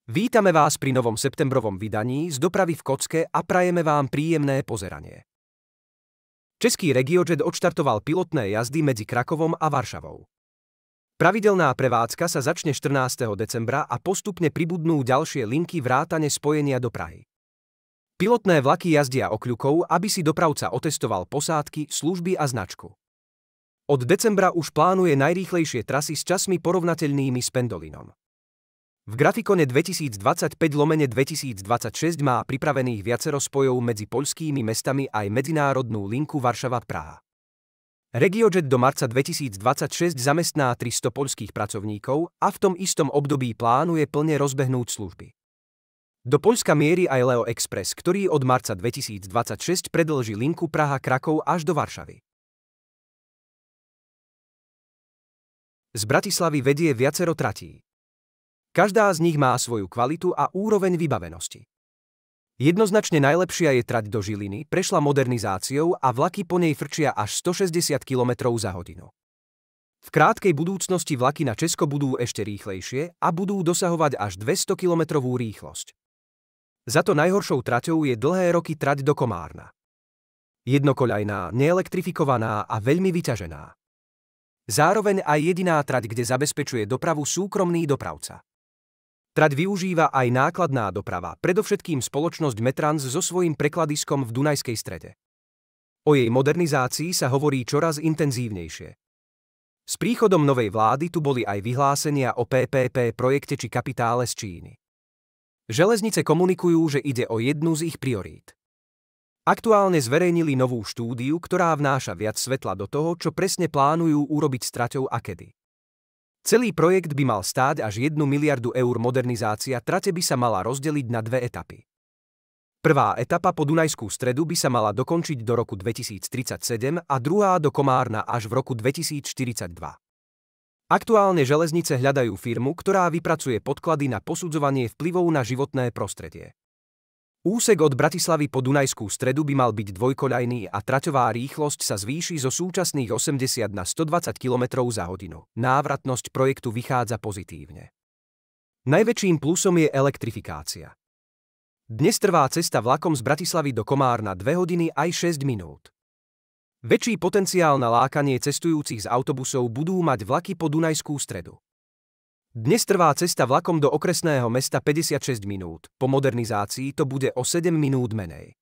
Vítame vás pri novom septembrovom vydaní z Dopravy v kocke a prajeme vám príjemné pozeranie. Český RegioJet odštartoval pilotné jazdy medzi Krakovom a Varšavou. Pravidelná prevádzka sa začne 14. decembra a postupne pribudnú ďalšie linky vrátane spojenia do Prahy. Pilotné vlaky jazdia okľukou, aby si dopravca otestoval posádky, služby a značku. Od decembra už plánuje najrýchlejšie trasy s časmi porovnateľnými s Pendolinom. V grafikone 2025/2026 má pripravených viacero spojov medzi poľskými mestami aj medzinárodnú linku Varšava-Praha. RegioJet do marca 2026 zamestná 300 poľských pracovníkov a v tom istom období plánuje plne rozbehnúť služby. Do Poľska mierí aj Leo Express, ktorý od marca 2026 predĺži linku Praha-Krakov až do Varšavy. Z Bratislavy vedie viacero tratí. Každá z nich má svoju kvalitu a úroveň vybavenosti. Jednoznačne najlepšia je trať do Žiliny, prešla modernizáciou a vlaky po nej frčia až 160 km za hodinu. V krátkej budúcnosti vlaky na Česko budú ešte rýchlejšie a budú dosahovať až 200 km rýchlosť. Za to najhoršou traťou je dlhé roky trať do Komárna. Jednokoľajná, neelektrifikovaná a veľmi vyťažená. Zároveň aj jediná trať, kde zabezpečuje dopravu súkromný dopravca. Trať využíva aj nákladná doprava, predovšetkým spoločnosť Metrans so svojím prekladiskom v Dunajskej Strede. O jej modernizácii sa hovorí čoraz intenzívnejšie. S príchodom novej vlády tu boli aj vyhlásenia o PPP projekte či kapitále z Číny. Železnice komunikujú, že ide o jednu z ich priorít. Aktuálne zverejnili novú štúdiu, ktorá vnáša viac svetla do toho, čo presne plánujú urobiť s traťou a kedy. Celý projekt by mal stáť až 1 miliardu eur, modernizácia trate by sa mala rozdeliť na dve etapy. Prvá etapa po Dunajskú Stredu by sa mala dokončiť do roku 2037 a druhá do Komárna až v roku 2042. Aktuálne železnice hľadajú firmu, ktorá vypracuje podklady na posudzovanie vplyvov na životné prostredie. Úsek od Bratislavy po Dunajskú Stredu by mal byť dvojkoľajný a traťová rýchlosť sa zvýši zo súčasných 80 na 120 km za hodinu. Návratnosť projektu vychádza pozitívne. Najväčším plusom je elektrifikácia. Dnes trvá cesta vlakom z Bratislavy do Komárna 2 hodiny aj 6 minút. Väčší potenciál na lákanie cestujúcich z autobusov budú mať vlaky po Dunajskú Stredu. Dnes trvá cesta vlakom do okresného mesta 56 minút, po modernizácii to bude o 7 minút menej.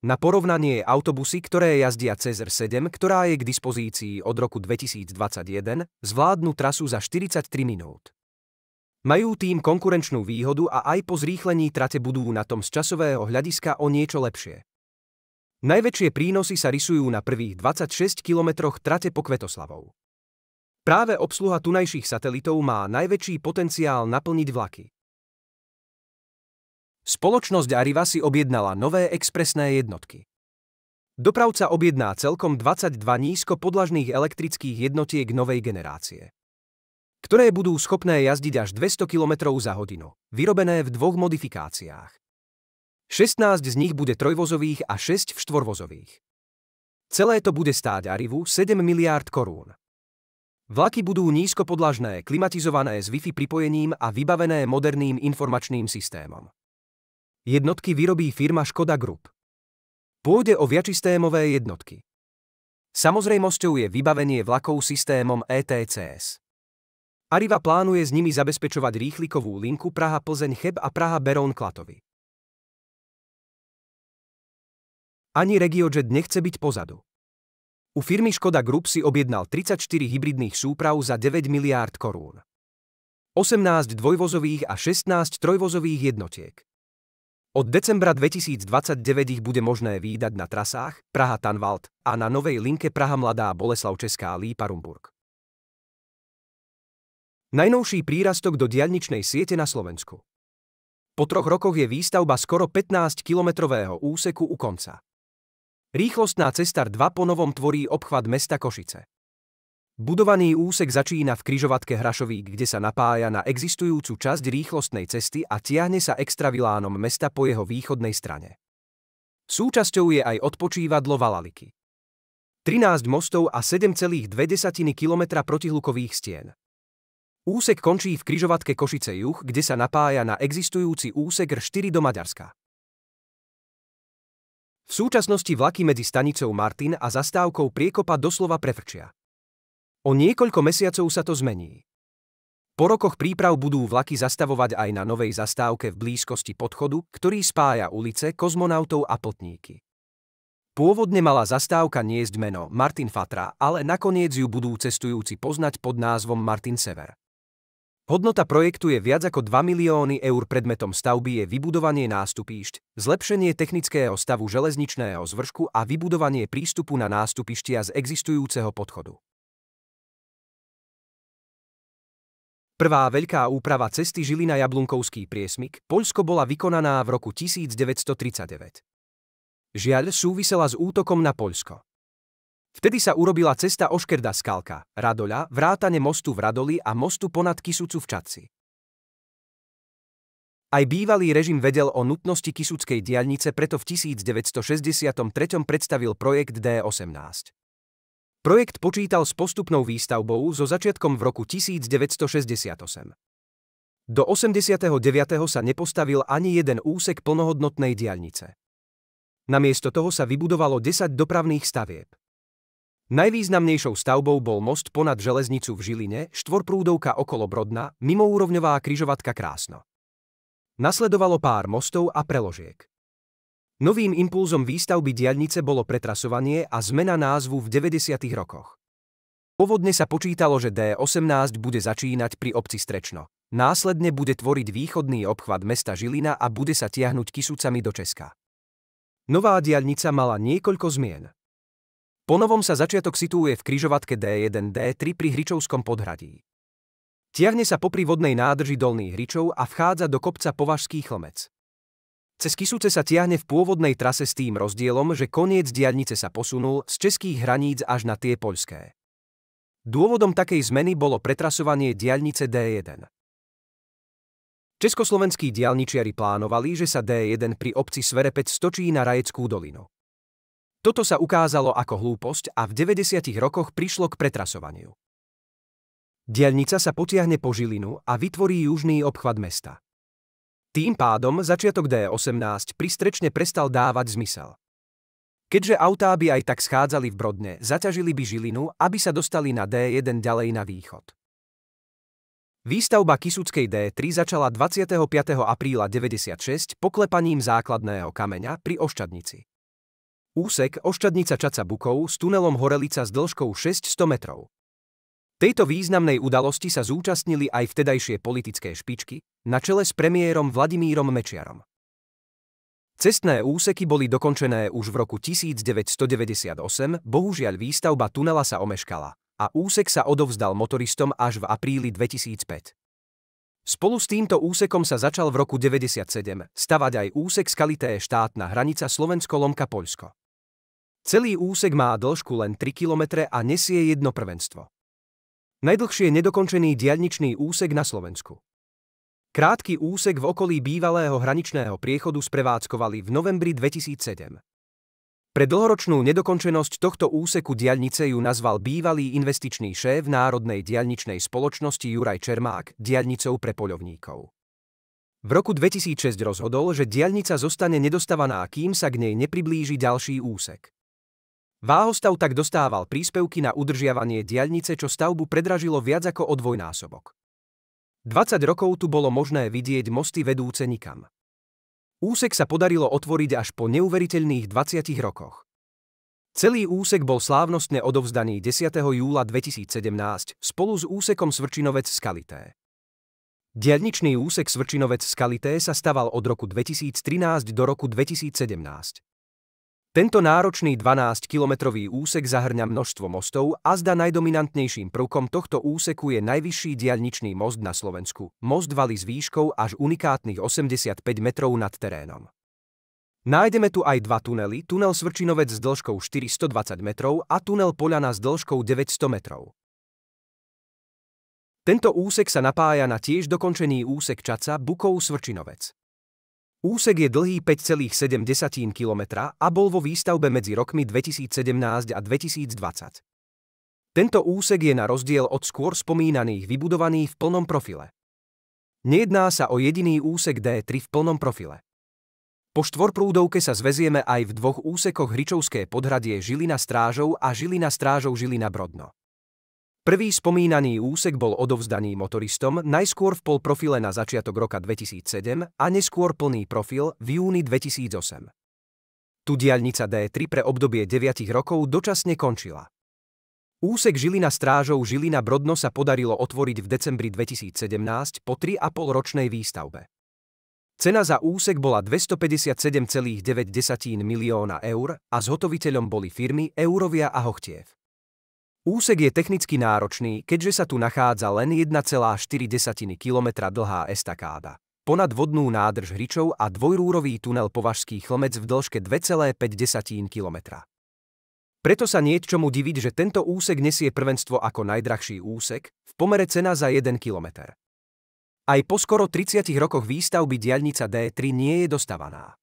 Na porovnanie autobusy, ktoré jazdia cez R7, ktorá je k dispozícii od roku 2021, zvládnu trasu za 43 minút. Majú tým konkurenčnú výhodu a aj po zrýchlení trate budú na tom z časového hľadiska o niečo lepšie. Najväčšie prínosy sa rysujú na prvých 26 kilometroch trate po Kvetoslavou. Práve obsluha tunajších satelitov má najväčší potenciál naplniť vlaky. Spoločnosť Arriva si objednala nové expresné jednotky. Dopravca objedná celkom 22 nízkopodlažných elektrických jednotiek novej generácie, ktoré budú schopné jazdiť až 200 km za hodinu, vyrobené v dvoch modifikáciách. 16 z nich bude trojvozových a 6 v štvorvozových. Celé to bude stáť Arrivu 7 miliárd korún. Vlaky budú nízkopodlažné, klimatizované s Wi-Fi pripojením a vybavené moderným informačným systémom. Jednotky vyrobí firma Škoda Group. Pôjde o viacsystémové jednotky. Samozrejmosťou je vybavenie vlakov systémom ETCS. Arriva plánuje s nimi zabezpečovať rýchlikovú linku Praha-Plzeň-Cheb a Praha-Beroun-Klatovy. Ani RegioJet nechce byť pozadu. U firmy Škoda Group si objednal 34 hybridných súprav za 9 miliárd korún. 18 dvojvozových a 16 trojvozových jednotiek. Od decembra 2029 ich bude možné vídať na trasách Praha-Tanvald a na novej linke Praha-Mladá Boleslav-Česká Lípa-Rumburk. Najnovší prírastok do diaľničnej siete na Slovensku. Po 3 rokoch je výstavba skoro 15-kilometrového úseku u konca. Rýchlostná cesta 2 po novom tvorí obchvat mesta Košice. Budovaný úsek začína v križovatke Hrašovík, kde sa napája na existujúcu časť rýchlostnej cesty a tiahne sa extravilánom mesta po jeho východnej strane. Súčasťou je aj odpočívadlo Valaliky. 13 mostov a 7,2 km protihlukových stien. Úsek končí v križovatke Košice juh, kde sa napája na existujúci úsek R4 do Maďarska. V súčasnosti vlaky medzi stanicou Martin a zastávkou Priekopa doslova prefrčia. O niekoľko mesiacov sa to zmení. Po rokoch príprav budú vlaky zastavovať aj na novej zastávke v blízkosti podchodu, ktorý spája ulice Kozmonautov a Plotníky. Pôvodne mala zastávka niesť meno Martin Fatra, ale nakoniec ju budú cestujúci poznať pod názvom Martin Sever. Hodnota projektu je viac ako 2 milióny eur. Predmetom stavby je vybudovanie nástupíšť, zlepšenie technického stavu železničného zvršku a vybudovanie prístupu na nástupištia z existujúceho podchodu. Prvá veľká úprava cesty Žilina-Jablunkovský priesmyk, Poľsko bola vykonaná v roku 1939. Žiaľ, súvisela s útokom na Poľsko. Vtedy sa urobila cesta Oškerda-Skalka, Radoľa, vrátane mostu v Radoli a mostu ponad Kisucu v Čadci. Aj bývalý režim vedel o nutnosti Kisuckej diaľnice, preto v 1963 predstavil projekt D18. Projekt počítal s postupnou výstavbou so začiatkom v roku 1968. Do 89. sa nepostavil ani jeden úsek plnohodnotnej diaľnice. Namiesto toho sa vybudovalo 10 dopravných stavieb. Najvýznamnejšou stavbou bol most ponad železnicu v Žiline, štvorprúdovka okolo Brodna, mimoúrovňová križovatka Krásno. Nasledovalo pár mostov a preložiek. Novým impulzom výstavby diaľnice bolo pretrasovanie a zmena názvu v 90. rokoch. Pôvodne sa počítalo, že D18 bude začínať pri obci Strečno. Následne bude tvoriť východný obchvat mesta Žilina a bude sa tiahnuť Kisucami do Česka. Nová diaľnica mala niekoľko zmien. Ponovom sa začiatok situuje v križovatke D1, D3 pri Hričovskom podhradí. Tiahne sa popri vodnej nádrži Dolný Hričov a vchádza do kopca Považský Chlmec. Cez Kisuce sa tiahne v pôvodnej trase s tým rozdielom, že koniec diaľnice sa posunul z českých hraníc až na tie poľské. Dôvodom takej zmeny bolo pretrasovanie diaľnice D1. Československí diaľničiari plánovali, že sa D1 pri obci Sverepec stočí na Rajeckú dolinu. Toto sa ukázalo ako hlúposť a v 90. rokoch prišlo k pretrasovaniu. Diaľnica sa potiahne po Žilinu a vytvorí južný obchvat mesta. Tým pádom začiatok D18 pri Strečne prestal dávať zmysel. Keďže autá by aj tak schádzali v Brodne, zaťažili by Žilinu, aby sa dostali na D1 ďalej na východ. Výstavba Kisuckej D3 začala 25. apríla 96 poklepaním základného kameňa pri Oščadnici. Úsek Oščadnica Čadca Bukov s tunelom Horelica s dĺžkou 600 metrov. Tejto významnej udalosti sa zúčastnili aj vtedajšie politické špičky, na čele s premiérom Vladimírom Mečiarom. Cestné úseky boli dokončené už v roku 1998, bohužiaľ výstavba tunela sa omeškala a úsek sa odovzdal motoristom až v apríli 2005. Spolu s týmto úsekom sa začal v roku 1997 stavať aj úsek Skalité štátna hranica Slovensko-Lomka-Poľsko. Celý úsek má dĺžku len 3 km a nesie jedno prvenstvo. Najdlhšie nedokončený diaľničný úsek na Slovensku. Krátky úsek v okolí bývalého hraničného priechodu sprevádzkovali v novembri 2007. Pre dlhoročnú nedokončenosť tohto úseku diaľnice ju nazval bývalý investičný šéf Národnej diaľničnej spoločnosti Juraj Čermák diaľnicou pre poľovníkov. V roku 2006 rozhodol, že diaľnica zostane nedostavaná, kým sa k nej nepriblíži ďalší úsek. Váhostav tak dostával príspevky na udržiavanie diaľnice, čo stavbu predražilo viac ako o dvojnásobok. 20 rokov tu bolo možné vidieť mosty vedúce nikam. Úsek sa podarilo otvoriť až po neuveriteľných 20 rokoch. Celý úsek bol slávnostne odovzdaný 10. júla 2017 spolu s úsekom Svrčinovec-Skalité. Diaľničný úsek Svrčinovec-Skalité sa staval od roku 2013 do roku 2017. Tento náročný 12-kilometrový úsek zahŕňa množstvo mostov a zda najdominantnejším prvkom tohto úseku je najvyšší diaľničný most na Slovensku, most Valy s výškou až unikátnych 85 metrov nad terénom. Nájdeme tu aj dva tunely, tunel Svrčinovec s dĺžkou 420 metrov a tunel Poľana s dĺžkou 900 metrov. Tento úsek sa napája na tiež dokončený úsek Čadca Bukov-Svrčinovec. Úsek je dlhý 5,7 km a bol vo výstavbe medzi rokmi 2017 a 2020. Tento úsek je na rozdiel od skôr spomínaných vybudovaný v plnom profile. Nejedná sa o jediný úsek D3 v plnom profile. Po štvorprúdovke sa zväzieme aj v dvoch úsekoch Hričovské podhradie Žilina Strážov a Žilina Strážov Žilina Brodno. Prvý spomínaný úsek bol odovzdaný motoristom najskôr v polprofile na začiatok roka 2007 a neskôr plný profil v júni 2008. Tu diaľnica D3 pre obdobie 9 rokov dočasne končila. Úsek Žilina Strážov Žilina Brodno sa podarilo otvoriť v decembri 2017 po 3,5-ročnej výstavbe. Cena za úsek bola 257,9 milióna eur a zhotoviteľom boli firmy Eurovia a Hochtiev. Úsek je technicky náročný, keďže sa tu nachádza len 1,4 km dlhá estakáda, ponadvodnú nádrž Hričov a dvojrúrový tunel Považský Chlmec v dĺžke 2,5 km. Preto sa nie čomu diviť, že tento úsek nesie prvenstvo ako najdrahší úsek v pomere cena za 1 km. Aj po skoro 30 rokoch výstavby diaľnica D3 nie je dostavaná.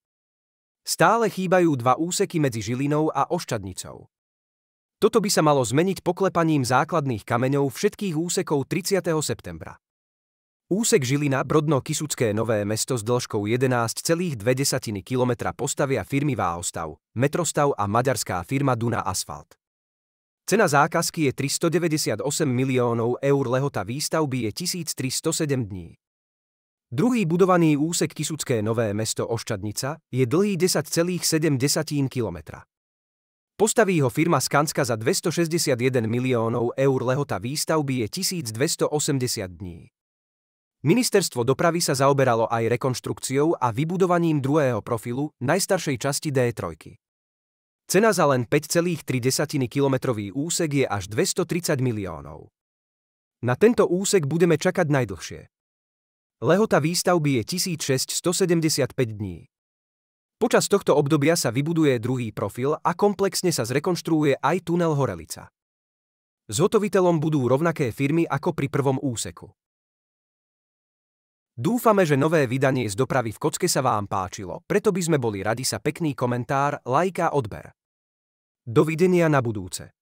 Stále chýbajú dva úseky medzi Žilinou a Oščadnicou. Toto by sa malo zmeniť poklepaním základných kameňov všetkých úsekov 30. septembra. Úsek Žilina Brodno Kysucké Nové Mesto s dĺžkou 11,2 km postavia firmy Váhostav, Metrostav a maďarská firma Duna Asfalt. Cena zákazky je 398 miliónov eur, lehota výstavby je 1307 dní. Druhý budovaný úsek Kysucké Nové Mesto Oščadnica je dlhý 10,7 km. Postaví ho firma Skanska za 261 miliónov eur, lehota výstavby je 1280 dní. Ministerstvo dopravy sa zaoberalo aj rekonštrukciou a vybudovaním druhého profilu najstaršej časti D3. Cena za len 5,3 kilometrový úsek je až 230 miliónov. Na tento úsek budeme čakať najdlhšie. Lehota výstavby je 1675 dní. Počas tohto obdobia sa vybuduje druhý profil a komplexne sa zrekonštruuje aj tunel Horelica. Zhotoviteľom budú rovnaké firmy ako pri prvom úseku. Dúfame, že nové vydanie z dopravy v Kocke sa vám páčilo, preto by sme boli radi za pekný komentár, like a odber. Dovidenia na budúce.